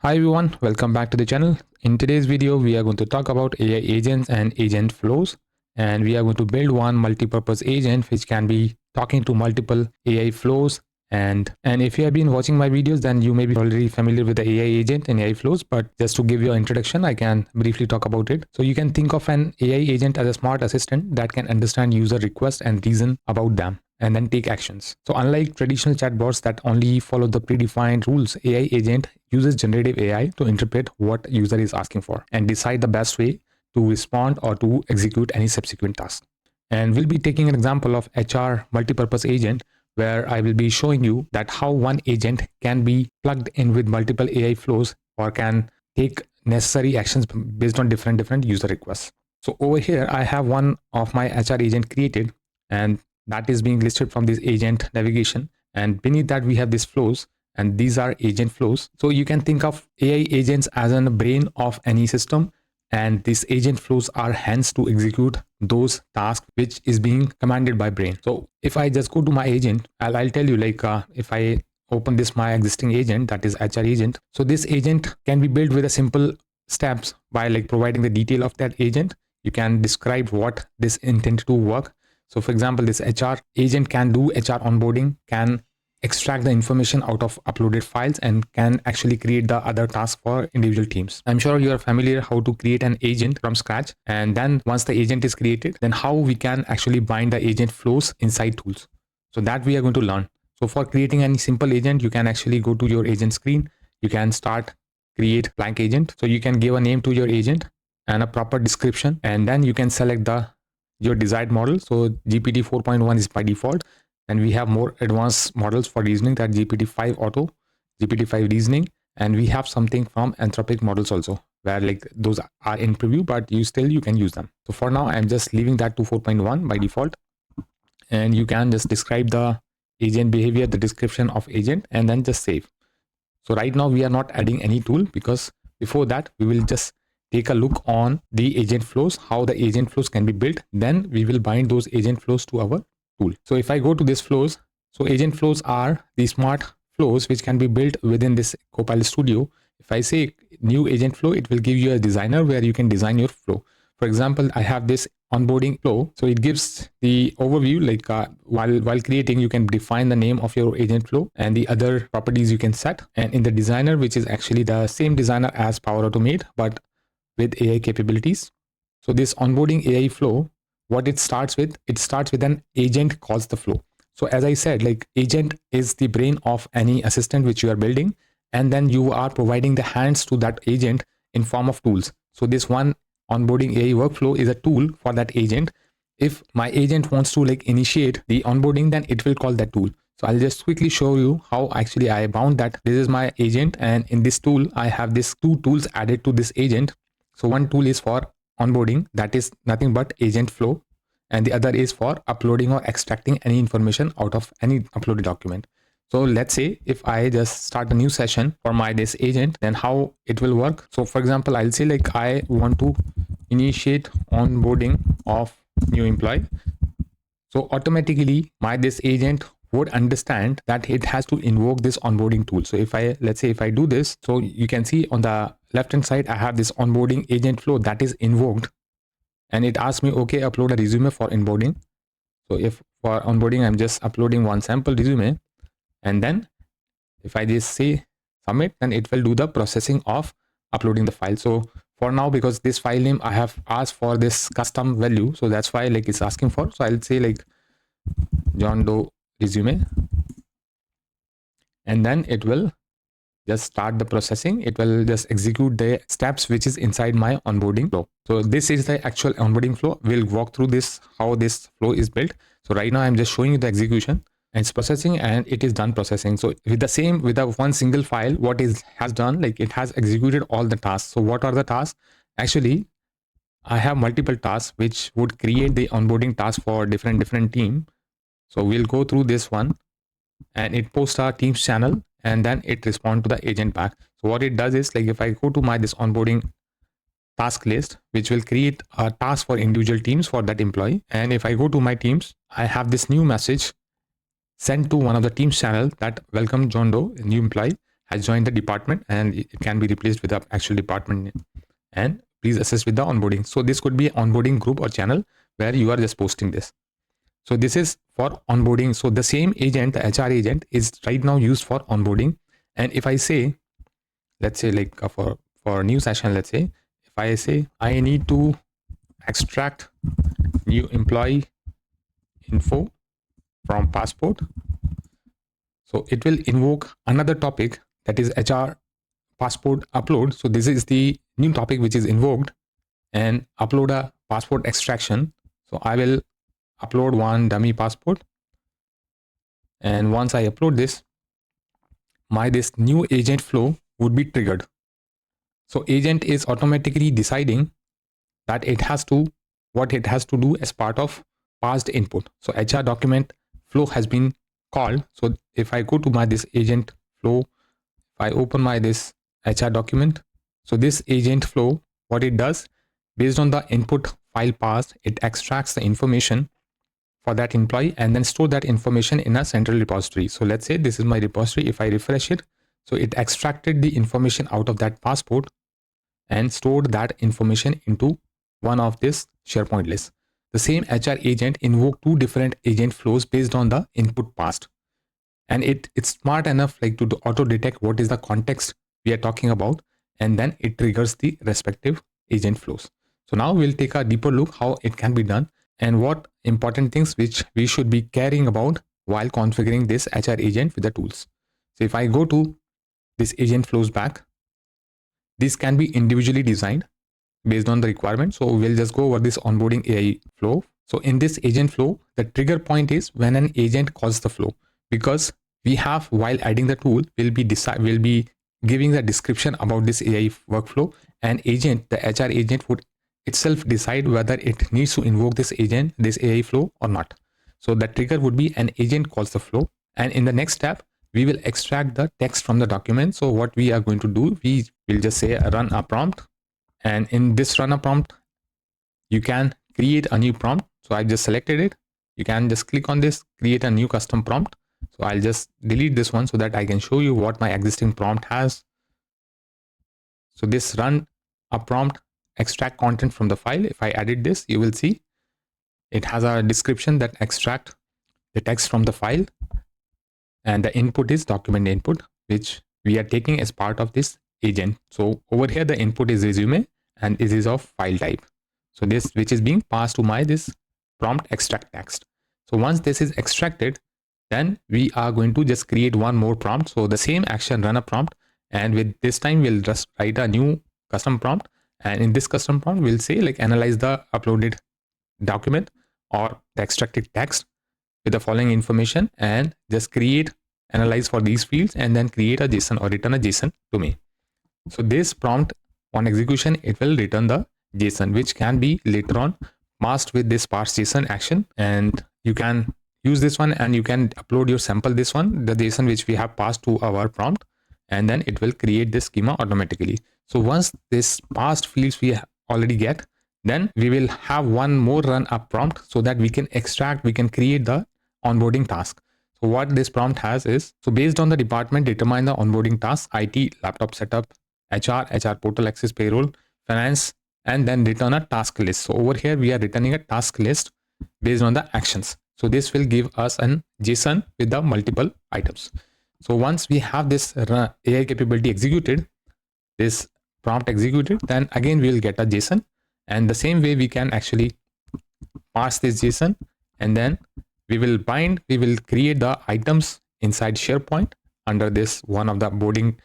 Hi everyone, welcome back to the channel. In today's video, we are going to talk about AI agents and agent flows, and we are going to build one multi-purpose agent which can be talking to multiple AI flows. And if you have been watching my videos, then you may be already familiar with the AI agent and AI flows, but just to give you an introduction, I can briefly talk about it. So you can think of an AI agent as a smart assistant that can understand user requests and reason about them, and then take actions. So unlike traditional chatbots that only follow the predefined rules, AI agent uses generative AI to interpret what user is asking for and decide the best way to respond or to execute any subsequent task. And we'll be taking an example of HR multipurpose agent, where I will be showing you that how one agent can be plugged in with multiple AI flows or can take necessary actions based on different user requests. So over here, I have one of my HR agent created, and that is being listed from this agent navigation. And beneath that, we have these flows, and these are agent flows. So you can think of AI agents as a brain of any system, and these agent flows are hands to execute those tasks which is being commanded by brain. So if I just go to my agent, I'll tell you, like if I open this my existing agent, that is HR agent. So this agent can be built with a simple steps by like providing the detail of that agent. You can describe what this intended to work. So for example, this HR agent can do HR onboarding, can extract the information out of uploaded files, and can actually create the other tasks for individual teams. I'm sure you are familiar how to create an agent from scratch. And then once the agent is created, then how we can actually bind the agent flows inside tools. So that we are going to learn. So for creating any simple agent, you can actually go to your agent screen. You can start create blank agent. So you can give a name to your agent and a proper description, and then you can select your desired model. So GPT 4.1 is by default, and we have more advanced models for reasoning, that GPT-5 Auto, GPT-5 Reasoning, and we have something from Anthropic models also, where like those are in preview, but you can use them. So for now, I'm just leaving that to 4.1 by default, and you can just describe the agent behavior, the description of agent, and then just save. So right now we are not adding any tool, because before that we will just take a look on the agent flows, how the agent flows can be built. Then we will bind those agent flows to our tool. So if I go to this flows, so agent flows are the smart flows which can be built within this Copilot Studio. If I say new agent flow, it will give you a designer where you can design your flow. For example, I have this onboarding flow. So it gives the overview, like while creating, you can define the name of your agent flow and the other properties you can set. And in the designer, which is actually the same designer as Power Automate, but with AI capabilities. So this onboarding AI flow, what it starts with an agent calls the flow. So as I said, like agent is the brain of any assistant which you are building, and then you are providing the hands to that agent in form of tools. So this one onboarding AI workflow is a tool for that agent. If my agent wants to like initiate the onboarding, then it will call that tool. So I'll just quickly show you how actually I bound that. This is my agent, and in this tool, I have these two tools added to this agent. So one tool is for onboarding, that is nothing but agent flow, and the other is for uploading or extracting any information out of any uploaded document. So let's say if I just start a new session for this agent, then how it will work. So for example, I'll say like I want to initiate onboarding of new employee. So automatically this agent would understand that it has to invoke this onboarding tool. So let's say if I do this, so you can see on the left hand side, I have this onboarding agent flow that is invoked, and it asks me, okay, upload a resume for onboarding. So if for onboarding, I'm just uploading one sample resume, and then if I just say submit, then it will do the processing of uploading the file. So for now, because this file name I have asked for this custom value, so that's why like it's asking for. So I'll say like John Doe resume, and then it will just start the processing. It will just execute the steps which is inside my onboarding flow. So this is the actual onboarding flow. We'll walk through this, how this flow is built. So right now I'm just showing you the execution, and it's processing, and it is done processing. So with one single file, what has done, like it has executed all the tasks. So what are the tasks? Actually, I have multiple tasks which would create the onboarding task for different team. So we'll go through this one, and it posts our Teams channel, and then it responds to the agent back. So what it does is, like if I go to this onboarding task list, which will create a task for individual teams for that employee. And if I go to my teams, I have this new message sent to one of the Teams channel that welcome John Doe, a new employee. has joined the department and it can be replaced with the actual department name. And please assist with the onboarding. So this could be onboarding group or channel where you are just posting this. So this is for onboarding. So the same agent, the HR agent, is right now used for onboarding. And if I say, let's say like for a new session, let's say, if I say I need to extract new employee info from passport, so it will invoke another topic, that is HR passport upload. So this is the new topic which is invoked, and upload a passport extraction. So I will upload one dummy passport, and once I upload this, this new agent flow would be triggered. So agent is automatically deciding that what it has to do as part of passed input. So HR document flow has been called. So if I go to this agent flow, if I open this HR document, so this agent flow, what it does, based on the input file passed, it extracts the information for that employee and then store that information in a central repository. So let's say this is my repository. If I refresh it, so it extracted the information out of that passport and stored that information into one of this SharePoint list. The same HR agent invoked two different agent flows based on the input passed. And it's smart enough like to auto detect what is the context we are talking about, and then it triggers the respective agent flows. So now we'll take a deeper look how it can be done and what important things which we should be caring about while configuring this HR agent with the tools. So if I go to this agent flows back, this can be individually designed based on the requirement. So we'll just go over this onboarding AI flow. So in this agent flow, the trigger point is when an agent calls the flow, because we have, while adding the tool, we'll be giving the description about this AI workflow, and agent, the HR agent would itself decide whether it needs to invoke this AI flow or not. So the trigger would be an agent calls the flow, and in the next step, we will extract the text from the document. So what we are going to do, we will just say run a prompt, and in this run a prompt, you can create a new prompt. So I just selected it. You can just click on this, create a new custom prompt. So I'll just delete this one so that I can show you what my existing prompt has. So this run a prompt, extract content from the file. If I edit this, you will see it has a description that extract the text from the file, and the input is document input, which we are taking as part of this agent. So over here, the input is resume and it is of file type. So this, which is being passed to this prompt extract text. So once this is extracted, then we are going to just create one more prompt. So the same action, run a prompt, and with this time we'll just write a new custom prompt, and in this custom prompt we'll say like analyze the uploaded document or the extracted text with the following information, and just analyze for these fields, and then create a JSON or return a JSON to me. So this prompt on execution, it will return the JSON, which can be later on masked with this parse JSON action, and you can use this one and you can upload your sample, this one, the JSON which we have passed to our prompt, and then it will create this schema automatically. So once this passed fields we already get, then we will have one more run up prompt so that we can create the onboarding task. So what this prompt has is, so based on the department, determine the onboarding task: IT, laptop setup, HR portal access, payroll, finance, and then return a task list. So over here we are returning a task list based on the actions. So this will give us an JSON with the multiple items. So once we have this AI capability executed, this prompt executed, then again we will get a JSON, and the same way we can actually parse this JSON, and then we will create the items inside SharePoint under this one of the boarding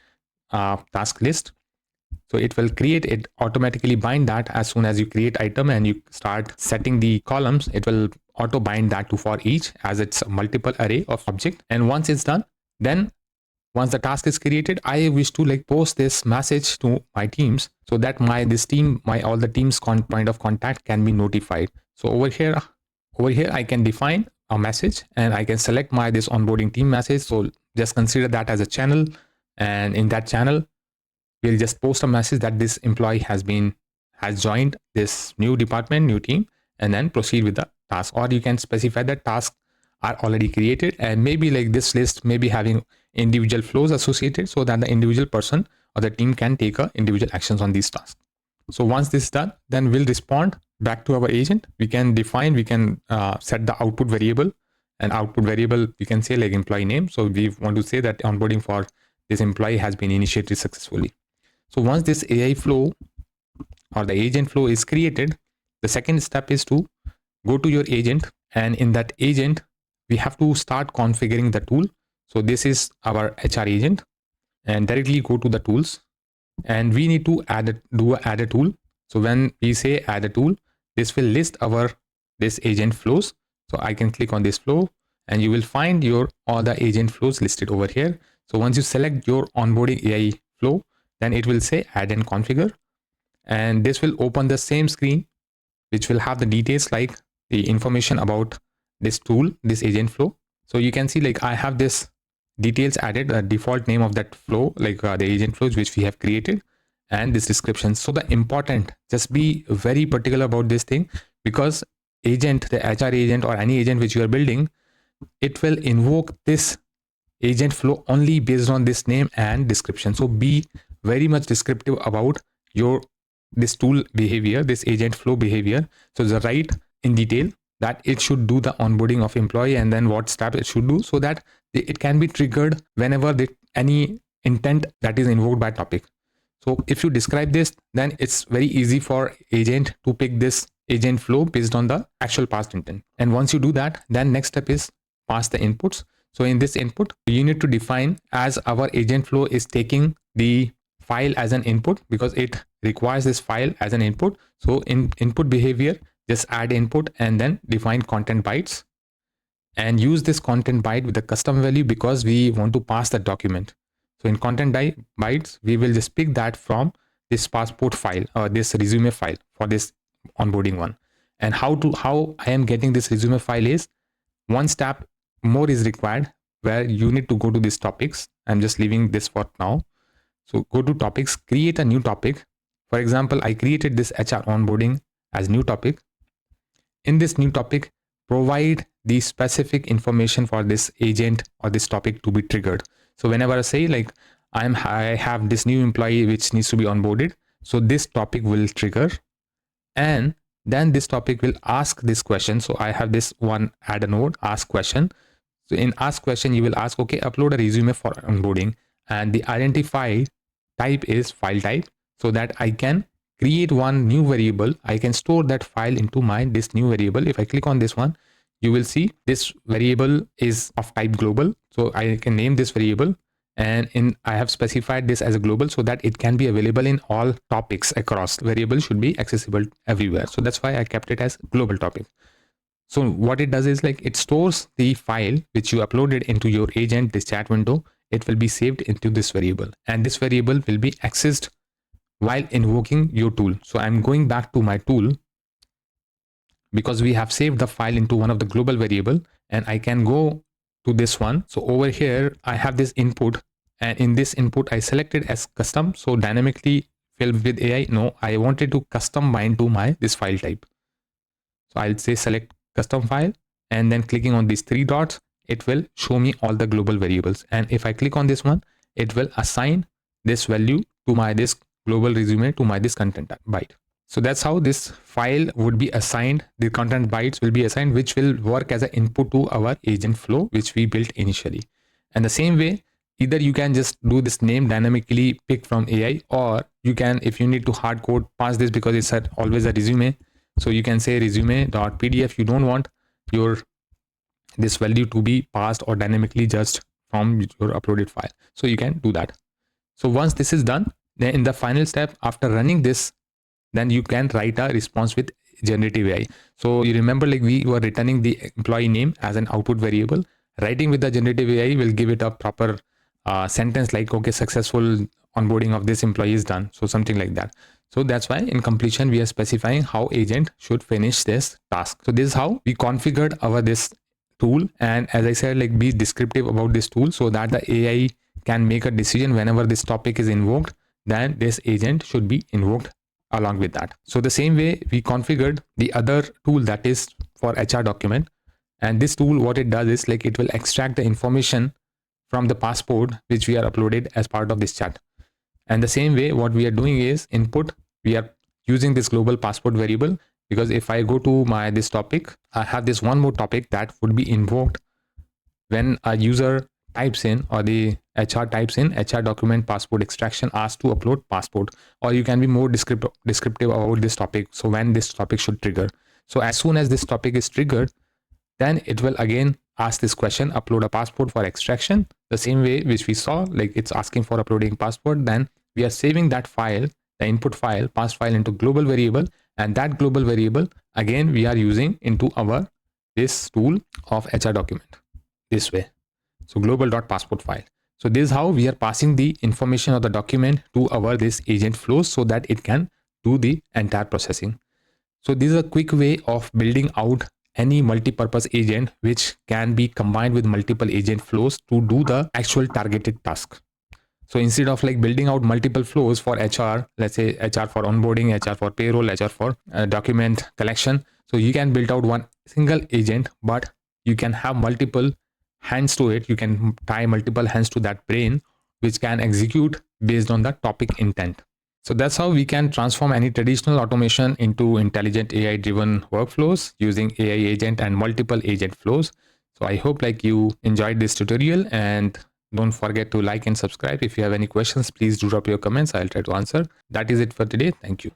task list. So it will automatically bind that as soon as you create item and you start setting the columns, it will auto bind that to for each, as it's a multiple array of object. And once it's done, then once the task is created, I wish to like post this message to my teams so that all the teams point of contact can be notified. So over here I can define a message and I can select this onboarding team message. So just consider that as a channel, and in that channel we'll just post a message that this employee has joined this new department, new team, and then proceed with the task. Or you can specify the task are already created, and maybe like this list may be having individual flows associated so that the individual person or the team can take individual actions on these tasks. So once this is done, then we'll respond back to our agent. We can set the output variable, and output variable we can say like employee name. So we want to say that onboarding for this employee has been initiated successfully. So once this AI flow or the agent flow is created, the second step is to go to your agent, and in that agent we have to start configuring the tool. So this is our HR agent, and directly go to the tools, and we need to add a tool. So when we say add a tool, this will list this agent flows. So I can click on this flow, and you will find all the agent flows listed over here. So once you select your onboarding AI flow, then it will say add and configure, and this will open the same screen which will have the details like the information about this tool, this agent flow. So you can see like I have this details added, the default name of that flow, like the agent flows which we have created, and this description. So the important, just be very particular about this thing, because agent, the HR agent or any agent which you are building, it will invoke this agent flow only based on this name and description. So be very much descriptive about this tool behavior, this agent flow behavior. So the write in detail that it should do the onboarding of employee, and then what step it should do, so that it can be triggered whenever any intent that is invoked by topic. So if you describe this, then it's very easy for agent to pick this agent flow based on the actual past intent. And once you do that, then next step is pass the inputs. So in this input, you need to define, as our agent flow is taking the file as an input, because it requires this file as an input. So in input behavior, just add input and then define content bytes, and use this content byte with the custom value because we want to pass the document. So in content bytes, we will just pick that from this passport file or this resume file for this onboarding one. And how I am getting this resume file is one step more is required, where you need to go to these topics. I'm just leaving this for now. So go to topics, create a new topic. For example, I created this HR onboarding as new topic. In this new topic, provide the specific information for this agent or this topic to be triggered. So whenever I say like I have this new employee which needs to be onboarded, so this topic will trigger, and then this topic will ask this question. So I have this one, add a node, ask question. So in ask question, you will ask, okay, upload a resume for onboarding, and the identified type is file type, so that I can create one new variable. I can store that file into this new variable. If I click on this one, you will see this variable is of type global. So I can name this variable, and I have specified this as a global so that it can be available in all topics across. Variable should be accessible everywhere. So that's why I kept it as global topic. So what it does is like it stores the file which you uploaded into your agent, this chat window. It will be saved into this variable, and this variable will be accessed while invoking your tool. So I'm going back to my tool because we have saved the file into one of the global variable, and I can go to this one. So over here, I have this input, and in this input, I selected as custom. So dynamically filled with AI. No, I wanted to custom bind to this file type. So I'll say select custom file, and then clicking on these three dots, it will show me all the global variables. And if I click on this one, it will assign this value to this global resume to this content byte. So that's how this file would be assigned. The content bytes will be assigned, which will work as an input to our agent flow, which we built initially. And the same way, either you can just do this name dynamically pick from AI, or you can, if you need to hard code, pass this because it's always a resume. So you can say resume.pdf. You don't want this value to be passed or dynamically just from your uploaded file. So you can do that. So once this is done, then in the final step, after running this, then you can write a response with generative AI. So you remember like we were returning the employee name as an output variable. Writing with the generative AI will give it a proper sentence like, okay, successful onboarding of this employee is done. So something like that. So that's why in completion, we are specifying how agent should finish this task. So this is how we configured this tool. And as I said, like be descriptive about this tool so that the AI can make a decision whenever this topic is invoked, then this agent should be invoked along with that. So the same way we configured the other tool that is for HR document, And this tool, what it does is like it will extract the information from the passport which we are uploaded as part of this chat. And the same way, what we are doing is input, we are using this global passport variable, because if I go to this topic, I have this one more topic that would be invoked when a user types in, or the HR types in HR document passport extraction asked to upload passport, or you can be more descriptive about this topic. So when this topic should trigger. So as soon as this topic is triggered, then it will again ask this question, upload a passport for extraction, the same way which we saw, like it's asking for uploading passport. Then we are saving that file, the input file, pass file, into global variable, and that global variable again we are using into our this tool of HR document this way. So global.passport file. So this is how we are passing the information of the document to our this agent flows so that it can do the entire processing. So this is a quick way of building out any multi-purpose agent which can be combined with multiple agent flows to do the actual targeted task. So instead of like building out multiple flows for HR, let's say HR for onboarding, HR for payroll, HR for document collection, so you can build out one single agent, but you can have multiple hands to it. You can tie multiple hands to that brain, which can execute based on the topic intent. So that's how we can transform any traditional automation into intelligent AI driven workflows using AI agent and multiple agent flows. So I hope like you enjoyed this tutorial, and don't forget to like and subscribe. If you have any questions, please do drop your comments. I'll try to answer. That is it for today. Thank you.